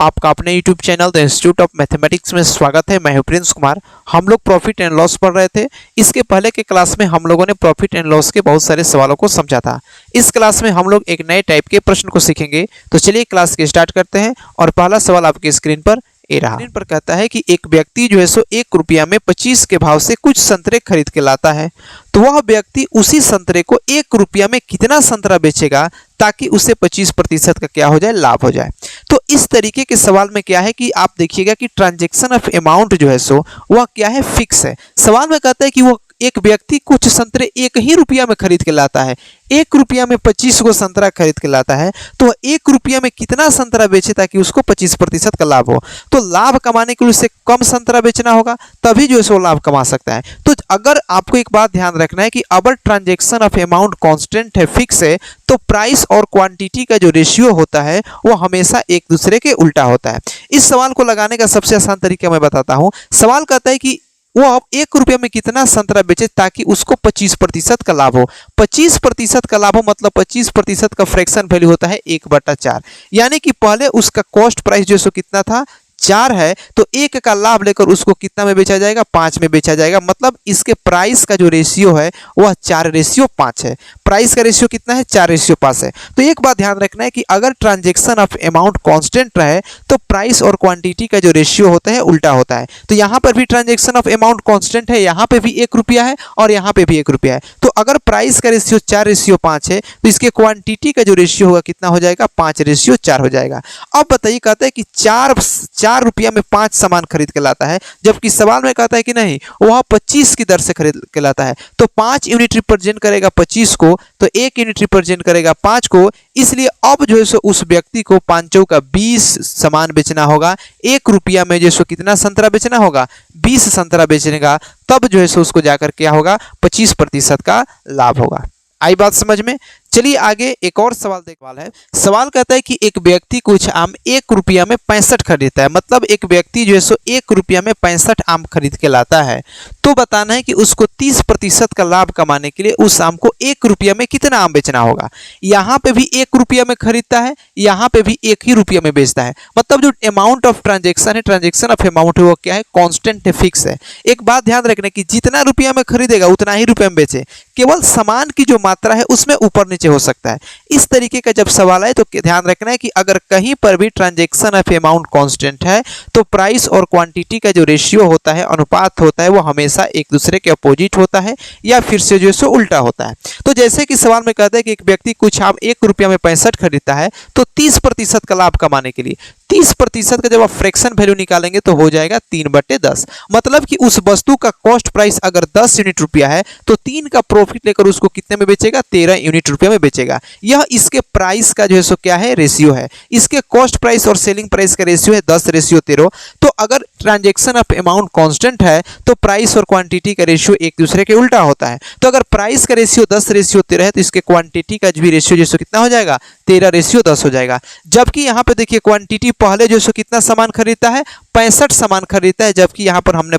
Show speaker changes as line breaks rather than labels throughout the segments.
आपका अपने YouTube channel the institute of mathematics में स्वागत है। मैं हूं प्रिंस कुमार। हम लोग प्रॉफिट एंड लॉस पढ़ रहे थे। इसके पहले के क्लास में हम लोगों ने प्रॉफिट एंड लॉस के बहुत सारे सवालों को समझा था। इस क्लास में हम लोग एक नए टाइप के प्रश्न को सीखेंगे। तो चलिए क्लास के स्टार्ट करते हैं। और पहला सवाल आपकी स्क्रीन पर स्क्रीन पर कहता है कि एक व्यक्ति जो है सो 1 रुपया में 25 के भाव से कुछ संतरे खरीद के लाता है, तो वह व्यक्ति उसी संतरे को 1 रुपया में कितना संतरा बेचेगा ताकि उसे 25% का क्या हो जाए, लाभ हो जाए। तो इस तरीके के सवाल में क्या है कि आप देखिएगा कि ट्रांजैक्शन ऑफ अमाउंट जो है सो वह क्या है, फिक्स है। सवाल में कहता है कि वो एक व्यक्ति कुछ संतरे 1 ही रुपया में खरीद के लाता है, 1 रुपया में 25 को संतरा खरीद के लाता है, तो 1 रुपया में कितना संतरा बेचे ताकि उसको 25% का लाभ हो। तो लाभ कमाने के लिए उसे कम संतरा बेचना होगा, तभी जो है सो लाभ कमा सकता है। तो अगर आपको एक बात ध्यान रखना है कि अगर ट्रांजैक्शन ऑफ अमाउंट कांस्टेंट है, फिक्स है, तो प्राइस और क्वांटिटी का जो रेशियो होता है वो हमेशा एक दूसरे के उल्टा होता है। इस सवाल को लगाने का सबसे आसान तरीका मैं बताता हूं। सवाल कहता है कि वो अब 1 रुपया में कितना संतरा बेचे ताकि उसको 25% का लाभ हो। 25% का लाभ हो मतलब 25% का फ्रैक्शन वैल्यू होता है 1/4, यानी कि पहले उसका कॉस्ट प्राइस जो सो कितना था, 4 है, तो 1 का लाभ लेकर उसको कितना में बेचा जाएगा, 5 में बेचा जाएगा। मतलब इसके प्राइस का जो रेशियो है वह 4:5 है। प्राइस का रेशियो कितना है, 4:5 है। तो एक बात ध्यान रखना है कि अगर ट्रांजैक्शन ऑफ अमाउंट कांस्टेंट रहे तो प्राइस और क्वांटिटी का जो रेशियो होता है उल्टा होता है। तो यहाँ पर भी ट्रांजैक्शन ऑफ अमाउंट कांस्टेंट है, यहाँ पे भी 1 रुपया है और यहाँ पे भी 1 रुपया है। तो अगर प्राइस का रेशियो 4:5 है तो इसके क्वांटिटी का जो रेशियो होगा कितना हो जाएगा, 5:4 हो जाएगा। अब बताइए, कहता है कि 4 रुपया में 5 सामान खरीद के लाता है, जबकि सवाल में कहता है कि नहीं, वह 25 की दर से खरीद के लाता है। तो 5 यूनिट रिप्रेजेंट करेगा 25 को, तो 1 यूनिट रिप्रेजेंट करेगा 5 को। इसलिए अब जो है सो उस व्यक्ति को 5 का 20 सामान बेचना होगा। 1 रुपया में जो सो कितना संतरा बेचना होगा, 20 संतरा बेचने का, तब जो है सो उसको जाकर क्या होगा, 25% का लाभ होगा। आई बात समझ में। चलिए आगे एक और सवाल है। सवाल कहता है कि एक व्यक्ति कुछ आम 1 रुपया में 65 खरीदता है, मतलब एक व्यक्ति जो है सो 1 रुपया में 65 आम खरीद के लाता है। तो बताना है कि उसको 30% का लाभ कमाने के लिए उस आम को 1 रुपया में कितना आम बेचना होगा। यहाँ पे भी 1 रुपया में खरीदता है, यहाँ पे भी 1 ही रुपया में बेचता है। मतलब जो अमाउंट ऑफ ट्रांजेक्शन है, ट्रांजेक्शन ऑफ अमाउंट है, वो क्या है, कॉन्स्टेंट है, फिक्स है। एक बात ध्यान रखना कि जितना रुपया में खरीदेगा उतना ही रुपये में बेचे, केवल सामान की जो मात्रा है उसमें ऊपर नीचे हो सकता है। इस तरीके का जब सवाल है तो ध्यान रखना है कि अगर कहीं पर भी ट्रांजैक्शन ऑफ अमाउंट कांस्टेंट है तो प्राइस और क्वांटिटी का जो रेशियो होता है, अनुपात होता है, वो हमेशा एक दूसरे के अपोजिट होता है या फिर से जो सो उल्टा होता है। तो जैसे कि सवाल में कहता है कि एक व्यक्ति कुछ आम 1 रुपया में 65 खरीदता है, तो 30% का लाभ कमाने के लिए 30% का जब आप फ्रैक्शन वैल्यू निकालेंगे तो हो जाएगा 3/10। मतलब कि उस वस्तु का कॉस्ट प्राइस अगर 10 यूनिट रुपया है तो 3 का प्रॉफिट लेकर उसको कितने में बेचेगा, 13 यूनिट रुपया में बेचेगा। यह इसके प्राइस का जो है सो क्या है, रेशियो है। इसके कॉस्ट प्राइस और सेलिंग प्राइस का रेशियो है 10:13। तो अगर ट्रांजैक्शन ऑफ अमाउंट कांस्टेंट है तो प्राइस और क्वांटिटी का रेशियो एक दूसरे के उल्टा होता है। तो अगर प्राइस का रेशियो 10:13 है तो इसके क्वांटिटी का भी रेशियो जो कितना हो जाएगा, 13:10 हो जाएगा। जबकि यहाँ पे देखिए क्वांटिटी पहले जो सो कितना सामान खरीदता है, 65 सामान खरीदता है, जबकि यहाँ पर हमने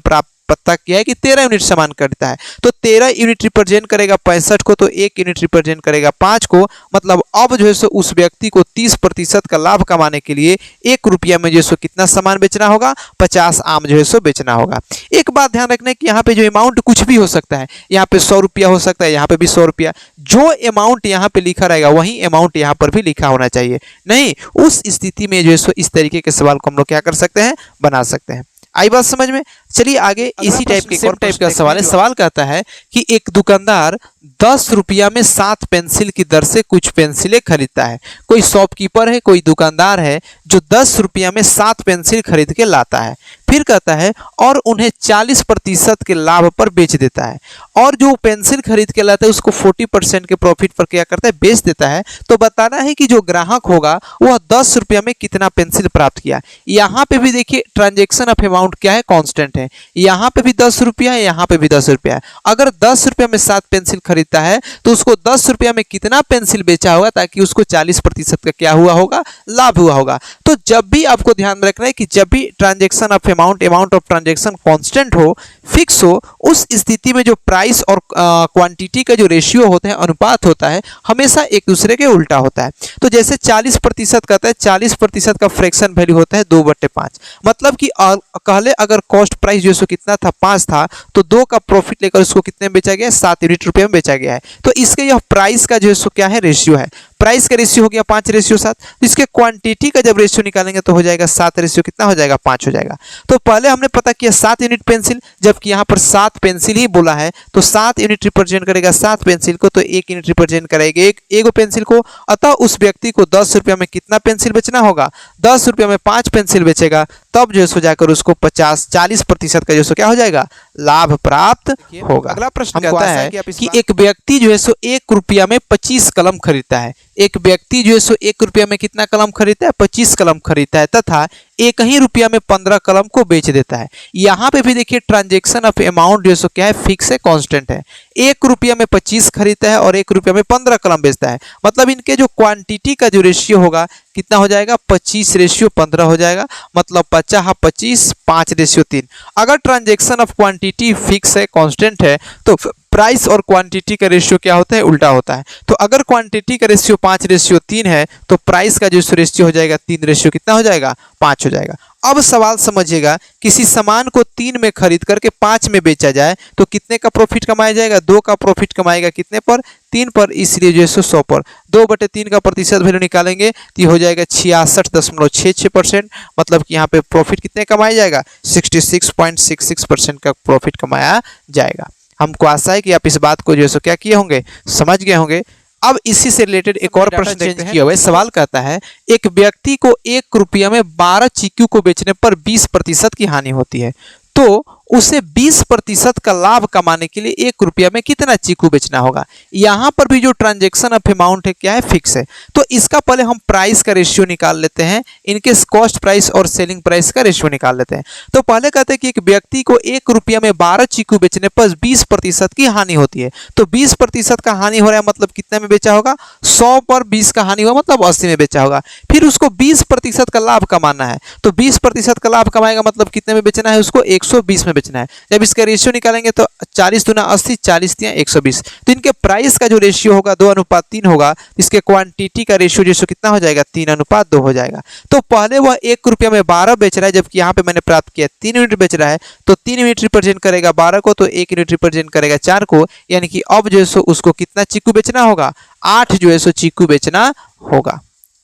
पता किया है कि 13 यूनिट सामान खरीदता है। तो 13 यूनिट रिप्रेजेंट करेगा 65 को, तो 1 यूनिट रिप्रेजेंट करेगा 5 को। मतलब अब जो है सो उस व्यक्ति को 30% का लाभ कमाने के लिए 1 रुपया में जो सो कितना सामान बेचना होगा, 50 आम जो है सो बेचना होगा। एक बात ध्यान रखना है कि यहाँ पे जो अमाउंट कुछ भी हो सकता है, यहाँ पे 100 रुपया हो सकता है, यहाँ पे भी 100 रुपया। जो अमाउंट यहाँ पे लिखा रहेगा वही अमाउंट यहाँ पर भी लिखा होना चाहिए। नहीं, उस स्थिति में जो है सो इस तरीके के सवाल को हम लोग क्या कर सकते हैं, बना सकते हैं। आई बात समझ में। चलिए आगे इसी टाइप का सवाल है। सवाल कहता है कि एक दुकानदार 10 रुपया में 7 पेंसिल की दर से कुछ पेंसिलें खरीदता है। कोई शॉपकीपर है, कोई दुकानदार है जो 10 रुपया में 7 पेंसिल खरीद के लाता है, फिर कहता है और उन्हें 40% के लाभ पर बेच देता है, और जो पेंसिल खरीद के लाता है उसको 40% के प्रॉफिट पर क्या करता है, बेच देता है। तो बताना है कि जो ग्राहक होगा वह 10 रुपया में कितना पेंसिल प्राप्त किया। यहाँ पे भी देखिए ट्रांजैक्शन ऑफ अमाउंट क्या है, कांस्टेंट है। हैं। यहाँ पे भी 10 रुपया है, यहाँ पे भी 10 रुपया है। अगर 10 रुपया में 7 पेंसिल खरीदता है तो उसको 10 रुपया में कितना पेंसिल बेचा होगा ताकि उसको 40% का क्या हुआ होगा, लाभ हुआ होगा। तो जब भी आपको ध्यान में रखना है कि जब भी transaction of amount of transaction constant हो, फिक्स हो, उस स्थिति में जो प्राइस और क्वांटिटी का जो रेशियो होता है, अनुपात होता है, हमेशा एक दूसरे के उल्टा होता है। तो जैसे 40% कहता है, 40% का फ्रैक्शन वैल्यू होता है 2/5। मतलब कि पहले अगर कॉस्ट प्राइस जो कितना था, 5 था, तो 2 का प्रॉफिट लेकर उसको कितने में बेचा गया, 7 यूनिट रुपये में बेचा गया है। तो इसके यह प्राइस का जो क्या है, रेशियो है। प्राइस का रेशियो हो गया 5:7। तो इसके क्वांटिटी का जब रेशियो निकालेंगे तो हो जाएगा 7 रेशियो कितना हो जाएगा, 5 हो जाएगा। तो पहले हमने पता किया 7 यूनिट पेंसिल, जबकि यहाँ पर 7 पेंसिल ही बोला है, तो 7 यूनिट रिप्रेजेंट करेगा 7 पेंसिल को, तो 1 यूनिट रिप्रेजेंट करेगा एक पेंसिल को। अतः उस व्यक्ति को 10 रुपया में कितना पेंसिल बेचना होगा, 10 रुपया में 5 पेंसिल बेचेगा, तब जो है जाकर उसको 40% का जो क्या हो जाएगा, लाभ प्राप्त होगा। अगला प्रश्न कहता है कि एक व्यक्ति जो है 1 रुपया में 25 कलम खरीदता है। एक व्यक्ति जो है 1 रुपया में कितना कलम खरीदता है, 25 कलम खरीदता है, तथा 1 ही रुपया में 15 कलम को बेच देता है। यहाँ पे भी देखिए ट्रांजेक्शन ऑफ अमाउंट जो क्या है, फिक्स है, कांस्टेंट है। 1 रुपया में 25 खरीदता है और 1 रुपया में 15 कलम बेचता है। मतलब इनके जो क्वांटिटी का जो रेशियो होगा कितना हो जाएगा, 25:15 हो जाएगा। मतलब 50/25 5:3। अगर ट्रांजेक्शन ऑफ क्वांटिटी फिक्स है, कांस्टेंट है, तो प्राइस और क्वांटिटी का रेशियो क्या होता है, उल्टा होता है। तो अगर क्वांटिटी का रेशियो 5:3 है तो प्राइस का जो रेशियो हो जाएगा 3 रेशियो कितना हो जाएगा, 5 हो जाएगा। अब सवाल समझिएगा, किसी सामान को 3 में खरीद करके 5 में बेचा जाए तो कितने का प्रॉफिट कमाया जाएगा, 2 का प्रॉफिट कमाएगा, कितने पर, 3 पर, इसलिए जो है 100 पर 2/3 का प्रतिशत वैल्यू निकालेंगे तो हो जाएगा 66.66%। मतलब कि यहाँ पे प्रॉफिट कितने कमाया जाएगा, 66.66% का प्रॉफिट कमाया जाएगा। हमको आशा है कि आप इस बात को जो है क्या किए होंगे, समझ गए होंगे। अब इसी से रिलेटेड एक और प्रश्न देखते हैं। किया हुआ सवाल कहता है, एक व्यक्ति को 1 रुपया में 12 चीकू को बेचने पर 20% की हानि होती है, तो उसे 20% का लाभ कमाने के लिए 1 रुपया में कितना चीकू बेचना होगा। यहाँ पर भी जो ट्रांजेक्शन ऑफ अमाउंट है क्या है, फिक्स है। तो इसका पहले हम प्राइस का रेशियो निकाल लेते हैं, इनके कॉस्ट प्राइस और सेलिंग प्राइस का रेशियो निकाल लेते हैं। तो पहले कहते हैं कि एक व्यक्ति को 1 रुपया में 12 चीकू बेचने पर 20% की हानि होती है। तो 20% का हानि हो रहा है, मतलब कितने में बेचा होगा, 100 पर 20 का हानि हुआ, मतलब 80 में बेचा होगा। फिर उसको 20% का लाभ कमाना है, तो 20% का लाभ कमाएगा, मतलब कितने में बेचना है उसको, 120 में बेचना है। जब इसका रेशियो निकालेंगे तो 40 दूना 80, 40 तिया 120। तो इनके प्राइस का जो रेशियो होगा 2:3 होगा। इसके क्वांटिटी का रेशियो जो कितना हो जाएगा, 3:2 हो जाएगा। तो पहले वह 1 रुपया में 12 बेच रहा है, जबकि यहाँ पे मैंने प्राप्त किया 3 यूनिट बेच रहा है। तो 3 यूनिट रिप्रेजेंट करेगा 12 को, तो 1 यूनिट रिप्रेजेंट करेगा 4 को। यानी कि अब जो है उसको कितना चीकू बेचना होगा, 8 जो है चीकू बेचना होगा।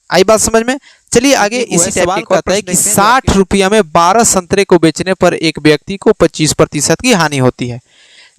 आई बात समझ में। चलिए आगे इसी टाइप के कहता है कि 60 रुपया में 12 संतरे को बेचने पर एक व्यक्ति को 25% की हानि होती है।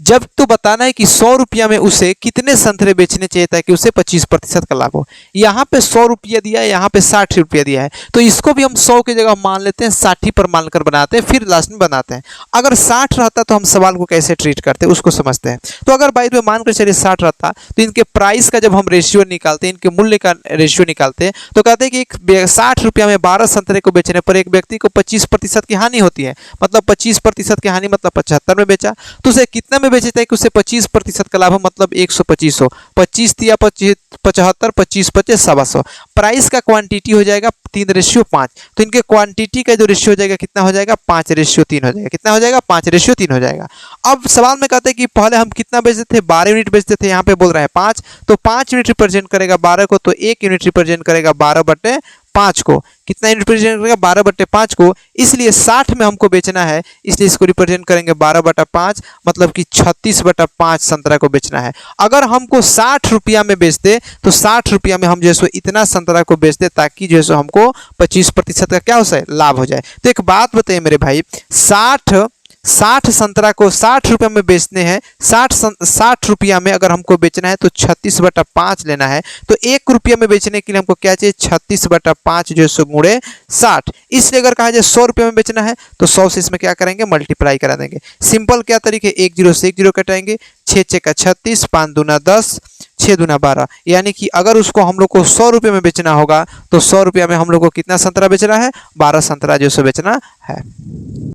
जब तो बताना है कि 100 रुपया में उसे कितने संतरे बेचने चाहिए ताकि उसे 25% का लाभ हो। यहाँ पे 100 रुपया दिया है, यहाँ पे 60 रुपया दिया है, तो इसको भी हम 100 की जगह मान लेते हैं, 60 पर मानकर बनाते हैं, फिर लास्ट में बनाते हैं। अगर 60 रहता तो हम सवाल को कैसे ट्रीट करते हैं उसको समझते हैं। तो अगर बाई में मानकर चलिए 60 रहता, तो इनके प्राइस का जब हम रेशियो निकालते हैं, इनके मूल्य का रेशियो निकालते हैं, तो कहते हैं कि 60 रुपया में 12 संतरे को बेचने पर एक व्यक्ति को 25% की हानि होती है। मतलब 25% की हानि मतलब 75 में बेचा, तो उसे कितना बेचता है कि उसे 25% का लाभ हो, मतलब 125 हो। 25 तिया 75, 25 25 125। प्राइस का क्वांटिटी हो जाएगा 3:5। तो इनके क्वांटिटी का जो रेशियो हो जाएगा कितना हो जाएगा, 5:3 हो जाएगा। कितना हो जाएगा, 5:3 हो जाएगा। अब सवाल में कहते हैं कि पहले हम कितना बेचते थे, 12 यूनिट बेचते थे, यहाँ पे बोल रहा है 5। तो 5 यूनिट रिप्रेजेंट करेगा 12 को, तो 1 यूनिट रिप्रेजेंट करेगा 12/5 को। कितना रिप्रेजेंट करेगा, 12/5 को। इसलिए 60 में हमको बेचना है, इसलिए इसको रिप्रेजेंट करेंगे 12/5, मतलब कि 36/5 संतरा को बेचना है। अगर हमको 60 रुपया में बेचते तो 60 रुपया में हम जो है इतना संतरा को बेचते ताकि जो है हमको 25% का क्या हो जाए, लाभ हो जाए। तो एक बात बताइए मेरे भाई, 60 संतरा को 60 रुपया में बेचने हैं, 60 रुपया में अगर हमको बेचना है तो 36/5 लेना है। तो 1 रुपया में बेचने के लिए हमको क्या चाहिए, 36/5 जो है गुणे 60। इसलिए अगर कहा जाए 100 रुपये में बेचना है तो 100 से इसमें क्या करेंगे, मल्टीप्लाई करा देंगे। सिंपल क्या तरीके, 1 0 से 1 0 कटाएंगे, 6 6 का 36, 5 दूना 10, 6 दूना 12। यानी कि अगर उसको हम लोग को 100 रुपये में बेचना होगा तो 100 रुपया में हम लोग को कितना संतरा बेचना है, 12 संतरा जो है बेचना है।